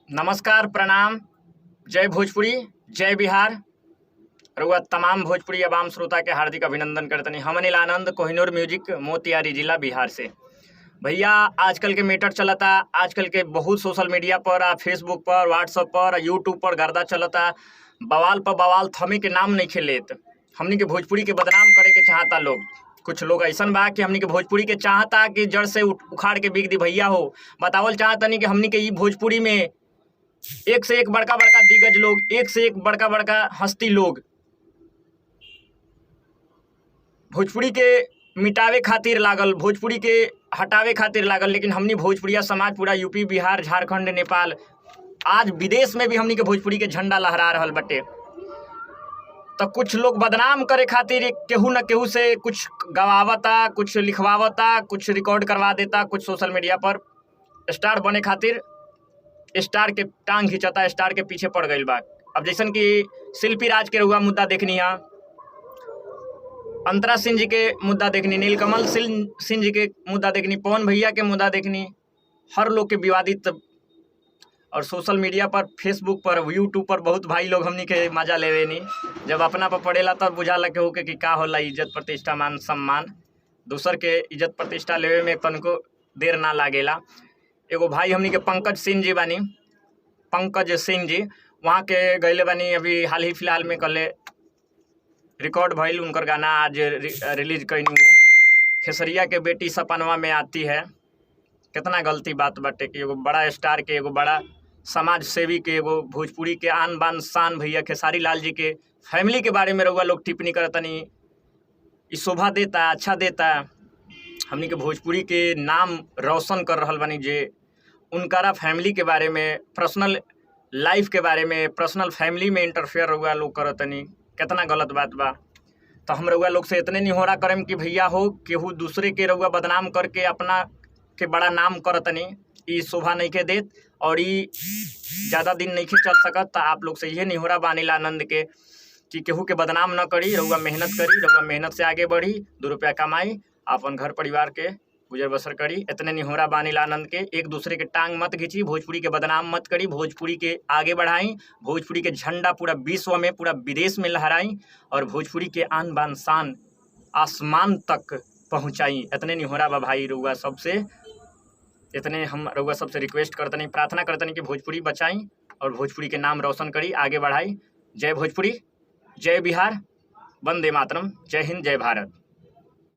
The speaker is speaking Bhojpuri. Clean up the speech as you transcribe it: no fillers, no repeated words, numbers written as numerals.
नमस्कार, प्रणाम, जय भोजपुरी, जय बिहार। रउआ तमाम भोजपुरी अवाम श्रोता के हार्दिक अभिनंदन करतनी। हम अनिल आनंद, कोहिनूर म्यूजिक, मोतिहारी जिला, बिहार से। भैया, आजकल के मैटर चलता, आजकल के बहुत सोशल मीडिया पर, फेसबुक पर, व्हाट्सएप पर, यूट्यूब पर गर्दा चलता। बवाल पर बवाल थमे के नाम नहीं खेलेत। हमनी के भोजपुरी के बदनाम करे के चाहता लोग। कुछ लोग ऐसन बा कि हमनी के भोजपुरी के चाहता कि जड़ से उखाड़ के बिक दी। भैया हो, बतावल चाहता नहीं कि हमनी के ई भोजपुरी में एक से एक बड़का बड़का दिग्गज लोग, एक से एक बड़का बड़का हस्ती लोग भोजपुरी के मिटावे खातिर लागल, भोजपुरी के हटावे खातिर लागल। लेकिन हमनी भोजपुरिया समाज पूरा यूपी, बिहार, झारखंड, नेपाल, आज विदेश में भी हमनी के भोजपुरी के झंडा लहरा रहल बटे। तो कुछ लोग बदनाम करे खातिर केहू न केहू से कुछ गवावता, कुछ लिखवावता, कुछ रिकॉर्ड करवा देता, कुछ सोशल मीडिया पर स्टार बने खातिर स्टार के टांग खिंचता, स्टार के पीछे पड़ गई बा। अब जैसन कि शिल्पी राज के रउआ मुद्दा देखनी है, अंतरा सिंह जी के मुद्दा देखनी, नीलकमल सिंह जी के मुद्दा देखनी, पवन भैया के मुद्दा देखनी, हर लोग के विवादित। और सोशल मीडिया पर, फेसबुक पर, यूट्यूब पर बहुत भाई लोग हमनी के मजा लेवे नहीं। जब अपना पर पड़ेला तब बुझाला के होके कि का होला इज्जत प्रतिष्ठा मान सम्मान। दूसर के इज्जत प्रतिष्ठा लेवे में तनको देर ना लागेला। एगो भाई हमनी के पंकज सिंह जी बानी, पंकज सिंह जी, वहाँ के गैले बानी। अभी हाल ही फिलहाल में कल रिकॉर्ड भइल उनकर गाना, आज रिलीज कैनी। खेसरिया के बेटी सपनवा में आती है। कितना गलती बात बाटे कि एगो बड़ा स्टार के, एगो बड़ा समाज सेवी के, एगो भोजपुरी के आन बान शान भैया खेसारी लाल जी के फैमिली के बारे में रउआ लोग टिप्पणी करतनी। ई शोभा देता, अच्छा देता। हमनी के भोजपुरी के नाम रोशन कर रहल बानी जे उनकारा फैमिली के बारे में, पर्सनल लाइफ के बारे में, पर्सनल फैमिली में इंटरफेयर रउआ लोग करतनी। कितना गलत बात बा। तो हम रउआ लोग से इतने निहोरा करम कि भैया हो, केहू दूसरे के रउआ बदनाम करके अपना के बड़ा नाम करतनी, ई शोभा नहीं के देत और ई ज़्यादा दिन नहीं के चल सकत। तो आप लोग से यह निहोरा बानिल आनंद के कि केहू के बदनाम न करी, रउआ मेहनत करी, रउआ मेहनत से आगे बढ़ी, 2 रुपया कमाई, अपन घर परिवार के गुजर बसर करी। इतने निहोरा बानिल आनंद के। एक दूसरे के टांग मत खींची, भोजपुरी के बदनाम मत करी, भोजपुरी के आगे बढ़ाई, भोजपुरी के झंडा पूरा विश्व में, पूरा विदेश में लहराई और भोजपुरी के आन बान शान आसमान तक पहुँचाई। इतने निहोरा बा भाई रउआ सबसे। इतने हम रउआ सबसे रिक्वेस्ट करतनी, प्रार्थना करतनी कि भोजपुरी बचाई और भोजपुरी के नाम रोशन करी, आगे बढ़ाई। जय भोजपुरी, जय बिहार, वंदे मातरम, जय हिंद, जय भारत।